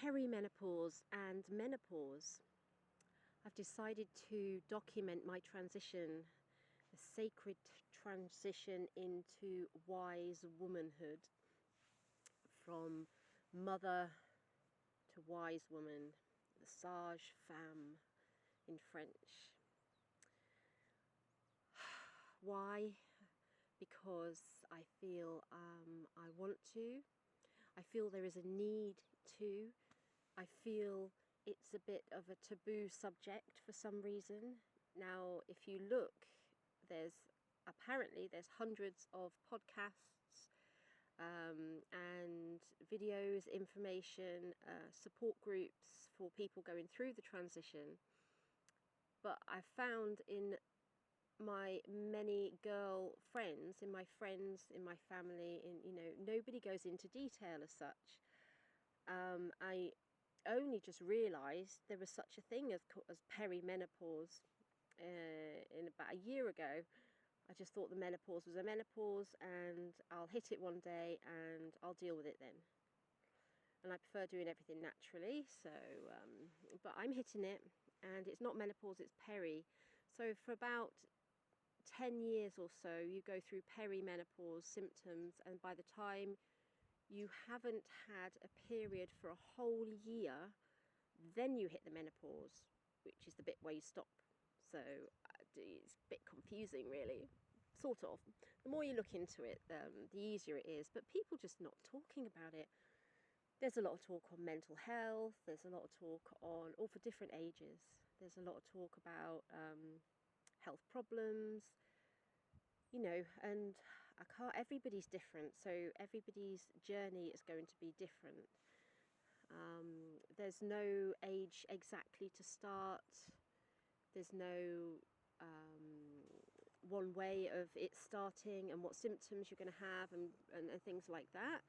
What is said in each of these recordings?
Perimenopause and menopause. I've decided to document my transition, the sacred transition into wise womanhood, from mother to wise woman, the sage femme in French. Why? Because I feel I want to. I feel there is a need to. I feel it's a bit of a taboo subject for some reason. Now, if you look, there's hundreds of podcasts and videos, information, support groups for people going through the transition. But I found in my many girl friends, in my family, nobody goes into detail as such. I only just realised there was such a thing as perimenopause in about a year ago. I just thought the menopause was a menopause and I'll hit it one day and I'll deal with it then. And I prefer doing everything naturally, but I'm hitting it, and it's not menopause, it's peri. So for about 10 years or so, you go through perimenopause symptoms, and by the time you haven't had a period for a whole year, then you hit the menopause, which is the bit where you stop. So it's a bit confusing, really, sort of. The more you look into it, the easier it is, but people just not talking about it. There's a lot of talk on mental health, there's a lot of talk on, all for different ages, there's a lot of talk about health problems, and everybody's different, so everybody's journey is going to be different. There's no age exactly to start, there's no one way of it starting and what symptoms you're going to have and things like that.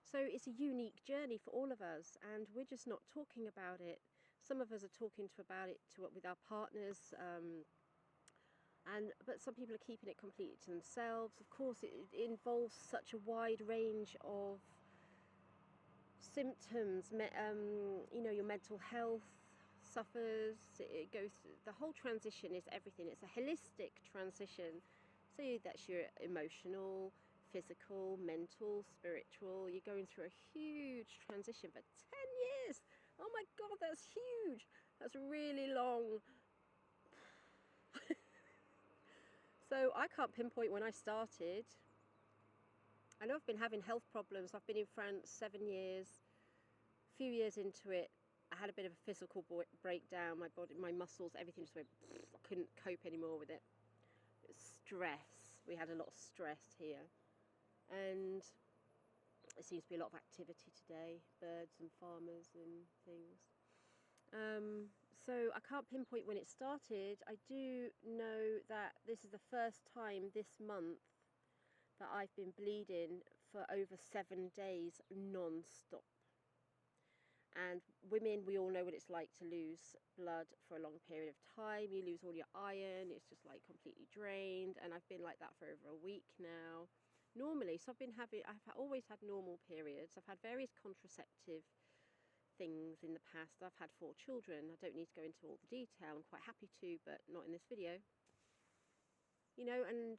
So it's a unique journey for all of us, and we're just not talking about it. Some of us are talking about it with our partners, but some people are keeping it completely to themselves. Of course, it involves such a wide range of symptoms. Your mental health suffers. It goes. The whole transition is everything. It's a holistic transition. So that's your emotional, physical, mental, spiritual. You're going through a huge transition for 10 years. Oh my God, that's huge. That's really long. So I can't pinpoint when I started. I know I've been having health problems. I've been in France 7 years. A few years into it, I had a bit of a physical breakdown. My body, my muscles, everything just went, I couldn't cope anymore with it. It was stress. We had a lot of stress here. And there seems to be a lot of activity today, birds and farmers and things. So I can't pinpoint when it started. I do know that this is the first time this month that I've been bleeding for over 7 days non-stop. And women, we all know what it's like to lose blood for a long period of time. You lose all your iron, it's just like completely drained, and I've been like that for over a week now. Normally, so I've always had normal periods. I've had various contraceptive things in the past. I've had 4 children. I don't need to go into all the detail. I'm quite happy to, but not in this video. And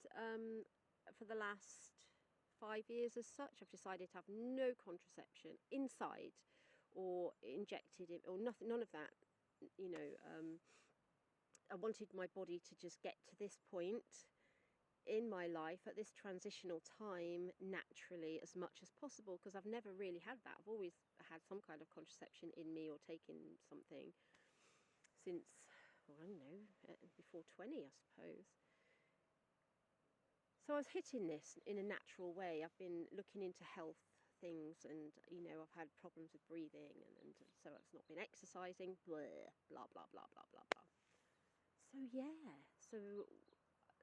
for the last 5 years as such, I've decided to have no contraception inside or injected it or nothing, none of that. I wanted my body to just get to this point in my life at this transitional time naturally as much as possible, because I've never really had that. I've always had some kind of contraception in me or taken something since, I don't know, before 20, I suppose. So I was hitting this in a natural way. I've been looking into health things, and I've had problems with breathing, and so I've not been exercising, blah blah blah blah blah blah blah.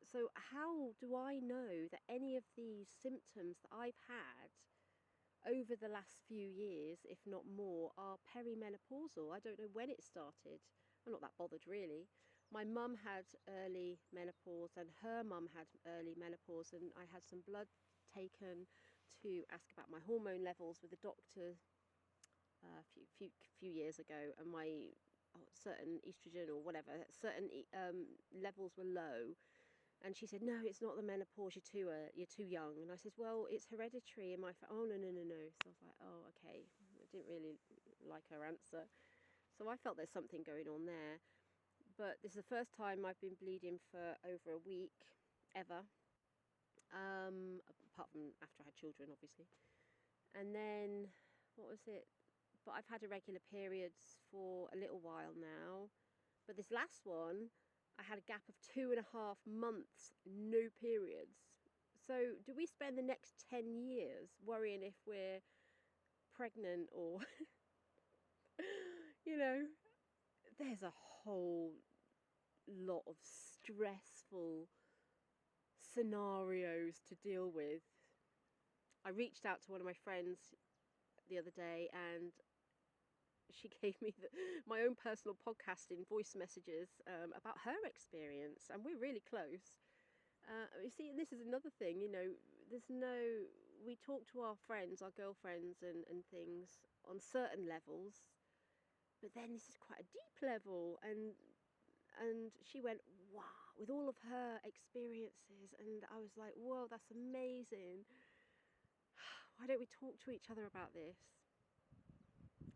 So how do I know that any of these symptoms that I've had over the last few years, if not more, are perimenopausal? I don't know when it started. I'm not that bothered, really. My mum had early menopause, and her mum had early menopause, and I had some blood taken to ask about my hormone levels with the doctor few years ago, and my certain estrogen or whatever, certain levels were low. And she said, no, it's not the menopause, you're too young. And I said, well, it's hereditary. And oh, no, no, no, no. So I was like, oh, okay. I didn't really like her answer. So I felt there's something going on there. But this is the first time I've been bleeding for over a week, ever. Apart from after I had children, obviously. And then, what was it? But I've had irregular periods for a little while now. But this last one, I had a gap of 2.5 months, no periods. So do we spend the next 10 years worrying if we're pregnant or, you know, there's a whole lot of stressful scenarios to deal with. I reached out to one of my friends the other day, and she gave me my own personal podcasting voice messages about her experience, and we're really close. You see, and this is another thing, you know, we talk to our friends, our girlfriends and things on certain levels, but then this is quite a deep level, and she went, wow, with all of her experiences, and I was like, whoa, that's amazing. Why don't we talk to each other about this?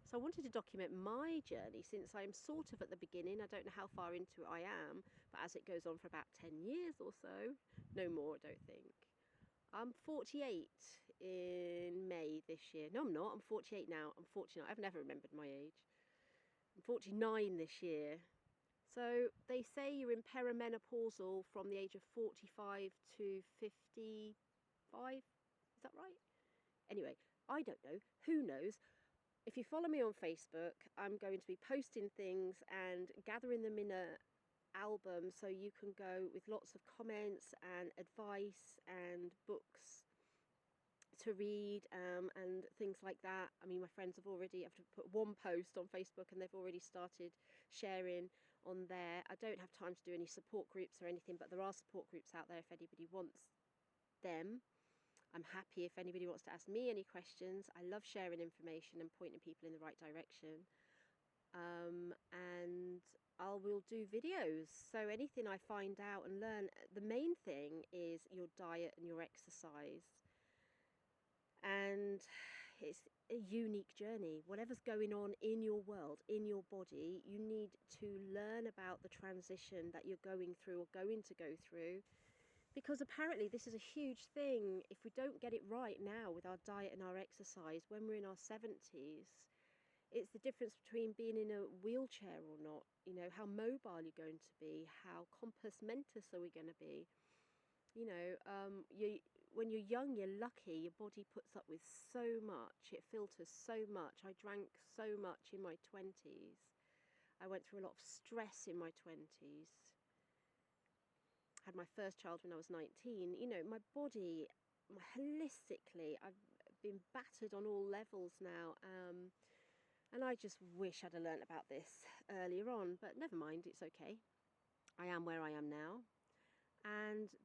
So I wanted to document my journey, since I'm sort of at the beginning. I don't know how far into it I am, but as it goes on for about 10 years or so, no more, I don't think. I'm 48 in May this year. No, I'm not. I'm 48 now. I'm 49. I've never remembered my age. I'm 49 this year. So they say you're in perimenopausal from the age of 45 to 55. Is that right? Anyway, I don't know. Who knows? If you follow me on Facebook, I'm going to be posting things and gathering them in a album, so you can go with lots of comments and advice and books to read and things like that. I mean, my friends have already, I've put one post on Facebook and they've already started sharing on there. I don't have time to do any support groups or anything, but there are support groups out there if anybody wants them. I'm happy if anybody wants to ask me any questions. I love sharing information and pointing people in the right direction. And I will do videos. So anything I find out and learn, the main thing is your diet and your exercise. And it's a unique journey. Whatever's going on in your world, in your body, you need to learn about the transition that you're going through or going to go through. Because apparently this is a huge thing. If we don't get it right now with our diet and our exercise, when we're in our 70s, it's the difference between being in a wheelchair or not. You know, how mobile you're going to be, how compos mentis are we going to be. You know, when you're young, you're lucky. Your body puts up with so much. It filters so much. I drank so much in my 20s. I went through a lot of stress in my 20s. Had my first child when I was 19. You know, my body, holistically, I've been battered on all levels now. And I just wish I'd have learnt about this earlier on, but never mind, it's okay. I am where I am now.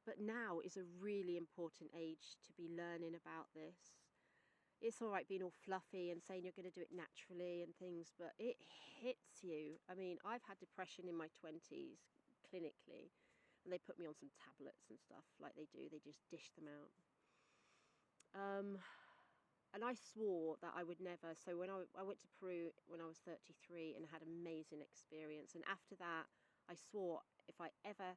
But now is a really important age to be learning about this. It's all right being all fluffy and saying you're going to do it naturally and things, but it hits you. I mean, I've had depression in my 20s clinically, and they put me on some tablets and stuff like they do. They just dish them out. And I swore that I would never. So when I went to Peru when I was 33 and had an amazing experience. And after that, I swore if I ever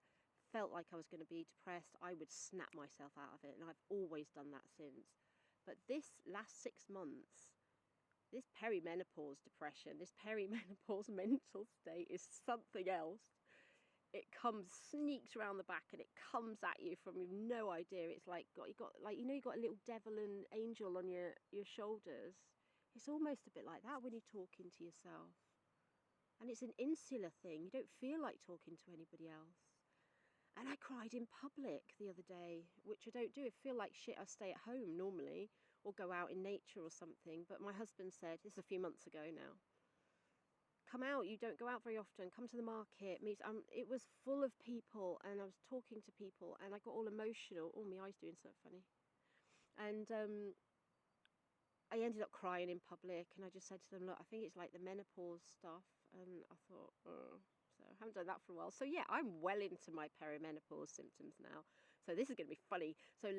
felt like I was going to be depressed, I would snap myself out of it. And I've always done that since. But this last 6 months, this perimenopause depression, this perimenopause mental state is something else. It sneaks around the back, and it comes at you from you've no idea. It's like you got a little devil and angel on your shoulders. It's almost a bit like that when you're talking to yourself. And it's an insular thing. You don't feel like talking to anybody else. And I cried in public the other day, which I don't do. I feel like shit, I stay at home normally or go out in nature or something. But my husband said, this is a few months ago now, come out, you don't go out very often, come to the market. It was full of people, and I was talking to people, and I got all emotional. Oh, my eye's doing something funny. And I ended up crying in public, and I just said to them, look, I think it's like the menopause stuff. And I thought, oh. So I haven't done that for a while. So yeah, I'm well into my perimenopause symptoms now. So this is going to be funny. So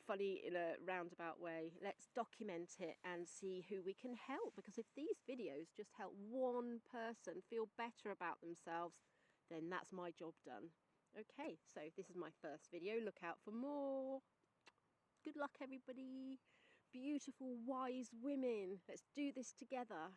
funny in a roundabout way, let's document it and see who we can help. Because if these videos just help one person feel better about themselves, then that's my job done. Okay, so this is my first video. Look out for more. Good luck, everybody. Beautiful, wise women. Let's do this together.